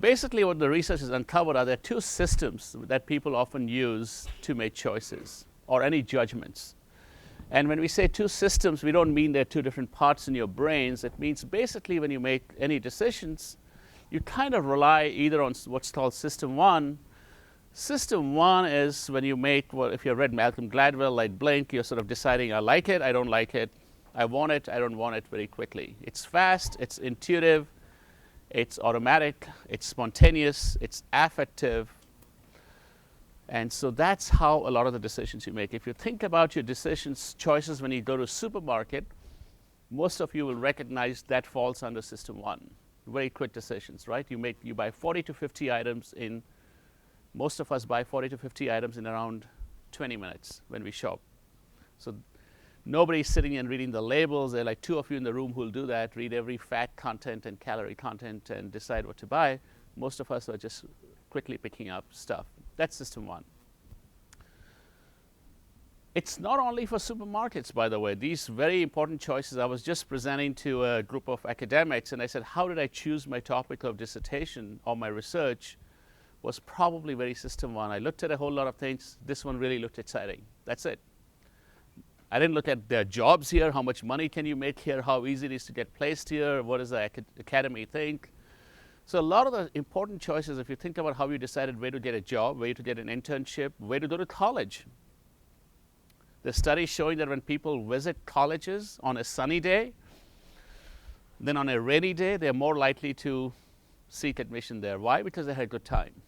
basically what the research has uncovered are there two systems that people often use to make choices or any judgments. And when we say two systems, we don't mean they're two different parts in your brains. It means basically when you make any decisions, you kind of rely either on what's called system one. System one is when you make, well, if you've read Malcolm Gladwell, like Blink, you're sort of deciding, I like it, I don't like it, I want it, I don't want it very quickly. It's fast, it's intuitive, it's automatic, it's spontaneous, it's affective. And so that's how a lot of the decisions you make. If you think about your decisions, choices when you go to a supermarket, most of you will recognize that falls under system one. Very quick decisions, right? You buy 40 to 50 items in, most of us buy 40 to 50 items in around 20 minutes when we shop. So nobody's sitting and reading the labels. There are like two of you in the room who will do that, read every fat content and calorie content and decide what to buy. Most of us are just quickly picking up stuff. That's system one. It's not only for supermarkets, by the way. These very important choices, I was just presenting to a group of academics, and I said, how did I choose my topic of dissertation or my research? Was probably very system one. I looked at a whole lot of things. This one really looked exciting. That's it. I didn't look at their jobs here, how much money can you make here, how easy it is to get placed here, what does the academy think. So a lot of the important choices, if you think about how you decided where to get a job, where to get an internship, where to go to college. There's studies showing that when people visit colleges on a sunny day, then on a rainy day, they're more likely to seek admission there. Why? Because they had a good time.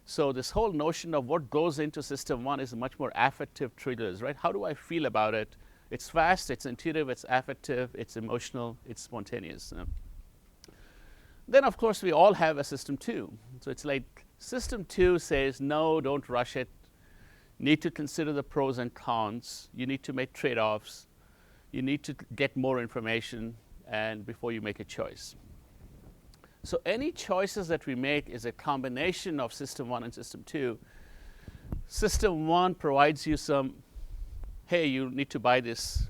So this whole notion of what goes into system one is much more affective triggers, right? How do I feel about it? It's fast, it's intuitive, it's affective, it's emotional, it's spontaneous. Then, of course, we all have a system two. So it's like system two says, no, don't rush it. Need to consider the pros and cons. You need to make trade-offs. You need to get more information and before you make a choice. So any choices that we make is a combination of system one and system two. System one provides you some, hey, you need to buy this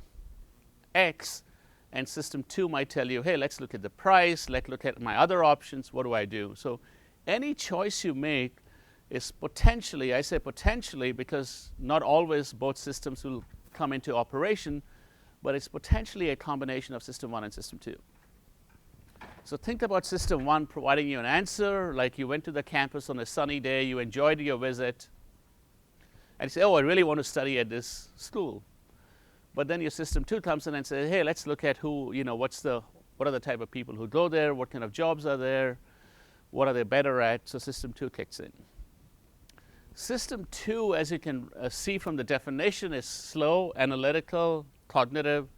X. And system two might tell you, hey, let's look at the price, let's look at my other options, what do I do? So any choice you make is potentially, I say potentially because not always both systems will come into operation, but it's potentially a combination of system one and system two. So think about system one providing you an answer, like you went to the campus on a sunny day, you enjoyed your visit, and you say, oh, I really want to study at this school. But then your system two comes in and says, hey, let's look at who, what are the type of people who go there, what kind of jobs are there, what are they better at, so system two kicks in. System two, as you can see from the definition, is slow, analytical, cognitive,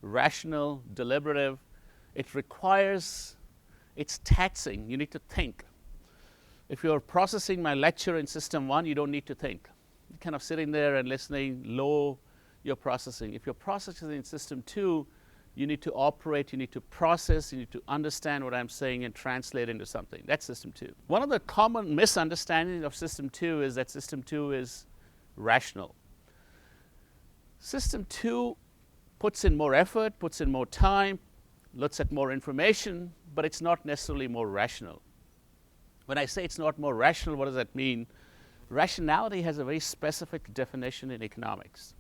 rational, deliberative. It requires, it's taxing, you need to think. If you're processing my lecture in system one, you don't need to think. You're kind of sitting there and listening, low, you're processing. If you're processing in system two, you need to operate, you need to process, you need to understand what I'm saying and translate into something. That's system two. One of the common misunderstandings of system two is that system two is rational. System two puts in more effort, puts in more time, looks at more information, but it's not necessarily more rational. When I say it's not more rational, what does that mean? Rationality has a very specific definition in economics.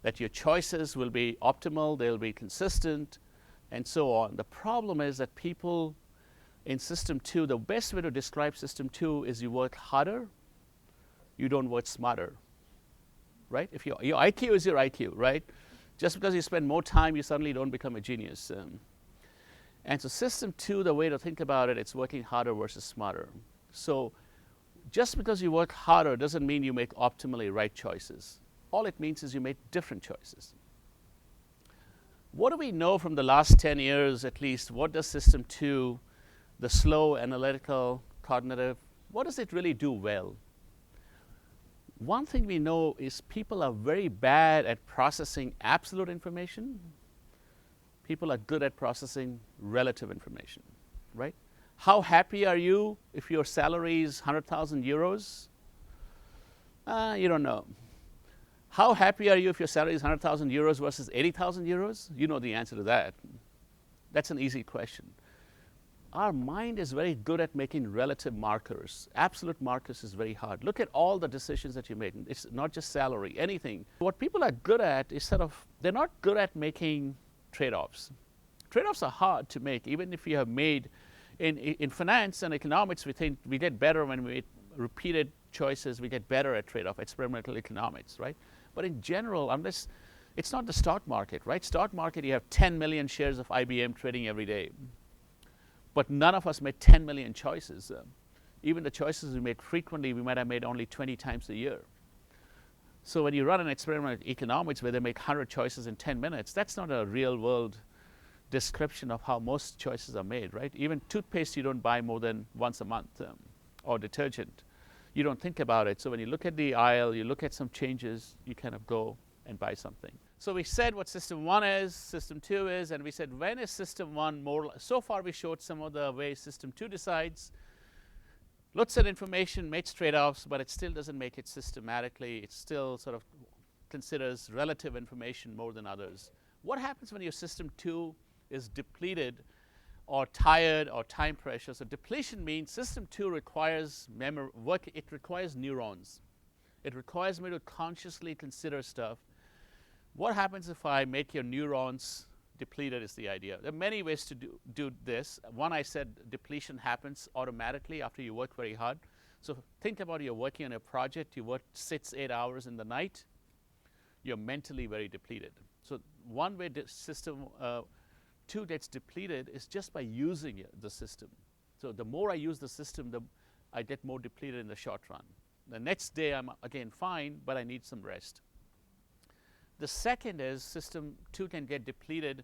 That your choices will be optimal, they'll be consistent, and so on. The problem is that people in system two, the best way to describe system two is you work harder, you don't work smarter, right? If your IQ is your IQ, right? Just because you spend more time, you suddenly don't become a genius. And so system two, the way to think about it, it's working harder versus smarter. So just because you work harder doesn't mean you make optimally right choices. All it means is you make different choices. What do we know from the last 10 years at least? What does system two, the slow, analytical, cognitive, what does it really do well? One thing we know is people are very bad at processing absolute information. People are good at processing relative information, right? How happy are you if your salary is 100,000 euros? You don't know. How happy are you if your salary is 100,000 euros versus 80,000 euros? You know the answer to that. That's an easy question. our mind is very good at making relative markers. Absolute markers is very hard. Look at all the decisions that you made. It's not just salary, anything. What people are good at is they're not good at making trade-offs. Trade-offs are hard to make, even if you have made, in finance and economics, we think we get better when we make repeated choices, we get better at trade-off, experimental economics, right? But in general, unless, it's not the stock market, right? Stock market, you have 10 million shares of IBM trading every day. But none of us made 10 million choices. Even the choices we make frequently, we might have made only 20 times a year. So when you run an experiment in economics where they make 100 choices in 10 minutes, that's not a real world description of how most choices are made, right? Even toothpaste you don't buy more than once a month, or detergent. You don't think about it. So when you look at the aisle, you look at some changes, you kind of go and buy something. So we said what system 1 is, system 2 is, and we said when is system 1 more, so far we showed some of the ways system 2 decides, looks at information, makes trade-offs, but it still doesn't make it systematically. It still sort of considers relative information more than others. What happens when your system 2 is depleted or tired or time pressure? So depletion means system 2 requires it requires neurons. It requires me to consciously consider stuff. What happens if I make your neurons depleted is the idea. There are many ways to do this. One, I said depletion happens automatically after you work very hard. So think about you're working on a project, you work 6-8 hours in the night, you're mentally very depleted. So one way system 2 gets depleted is just by using the system. So the more I use the system, I get more depleted in the short run. The next day I'm again fine, but I need some rest. The second is system 2 can get depleted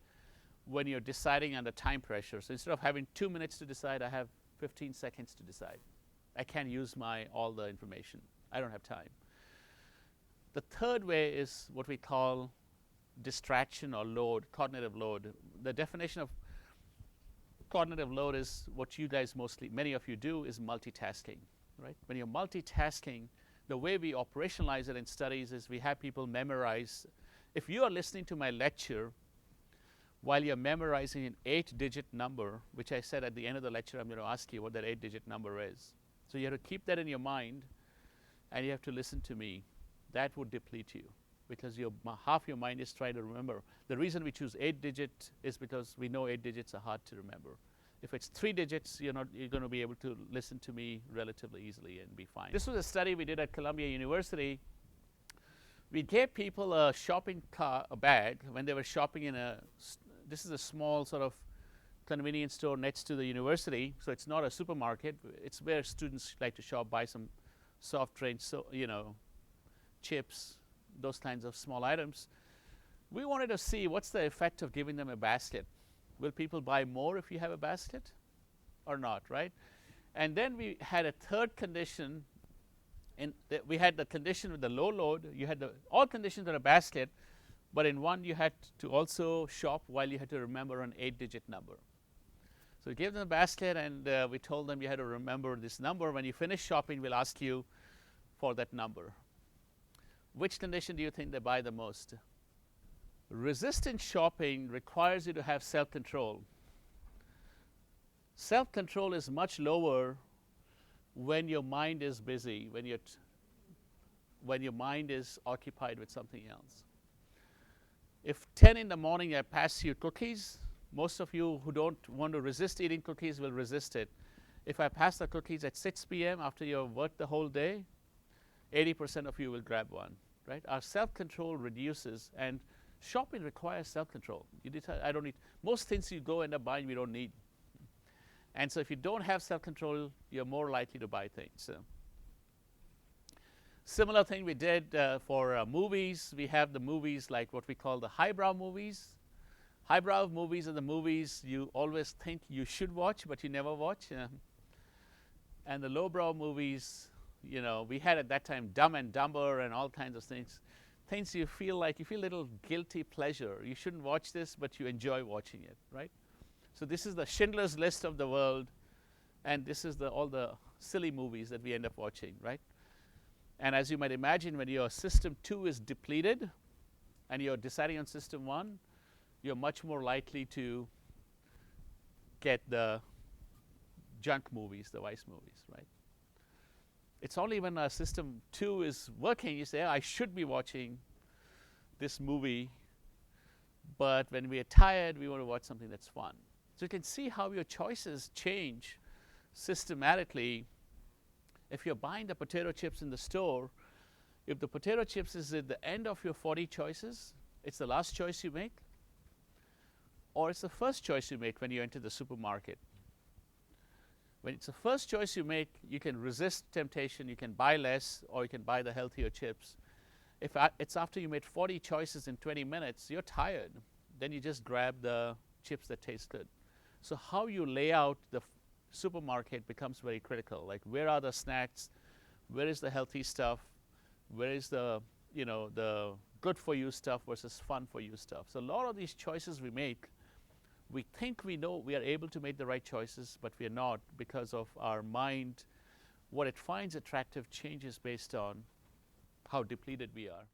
when you're deciding under time pressure. So instead of having 2 minutes to decide, I have 15 seconds to decide. I can't use all the information. I don't have time. The third way is what we call distraction or load, cognitive load. The definition of cognitive load is what you guys many of you do is multitasking, right? When you're multitasking, the way we operationalize it in studies is we have people memorize. If you are listening to my lecture while you're memorizing an 8-digit number, which I said at the end of the lecture, I'm going to ask you what that 8-digit number is. So you have to keep that in your mind, and you have to listen to me. That would deplete you, because half your mind is trying to remember. The reason we choose 8-digit is because we know 8 digits are hard to remember. If it's 3 digits, you're going to be able to listen to me relatively easily and be fine. This was a study we did at Columbia University. We gave people a shopping a bag when they were shopping in this is a small sort of convenience store next to the university. So it's not a supermarket. It's where students like to shop, buy some soft drinks, so, chips, those kinds of small items. We wanted to see what's the effect of giving them a basket. Will people buy more if you have a basket or not, right? And then we had a third condition. We had the condition with the low load. You had all conditions on a basket, but in one you had to also shop while you had to remember an 8-digit number. So we gave them a basket, and we told them you had to remember this number. When you finish shopping, we'll ask you for that number. Which condition do you think they buy the most? Resistant shopping requires you to have self-control. Self-control is much lower when your mind is busy, when your mind is occupied with something else. If 10 in the morning I pass you cookies, most of you who don't want to resist eating cookies will resist it. If I pass the cookies at 6 p.m. after you've worked the whole day, 80% of you will grab one, right? Our self-control reduces, and shopping requires self-control. You decide, I don't need, most things you go end up buying we don't need. And so if you don't have self-control, you're more likely to buy things. Similar thing we did for movies. We have the movies like what we call the highbrow movies. Highbrow movies are the movies you always think you should watch, but you never watch. And the lowbrow movies, we had at that time Dumb and Dumber and all kinds of things. Things you feel a little guilty pleasure. You shouldn't watch this, but you enjoy watching it, right? So this is the Schindler's List of the world, and this is all the silly movies that we end up watching, right? And as you might imagine, when your system 2 is depleted and you're deciding on system 1, you're much more likely to get the junk movies, the vice movies, right? It's only when our system 2 is working, you say, oh, I should be watching this movie, but when we are tired, we want to watch something that's fun. So you can see how your choices change systematically. If you're buying the potato chips in the store, if the potato chips is at the end of your 40 choices, it's the last choice you make, or it's the first choice you make when you enter the supermarket. When it's the first choice you make, you can resist temptation, you can buy less, or you can buy the healthier chips. If it's after you made 40 choices in 20 minutes, you're tired. Then you just grab the chips that taste good. So how you lay out the supermarket becomes very critical. Like, where are the snacks? Where is the healthy stuff? Where is the, the good for you stuff versus fun for you stuff? So a lot of these choices we make, we think we know we are able to make the right choices, but we are not, because of our mind. What it finds attractive changes based on how depleted we are.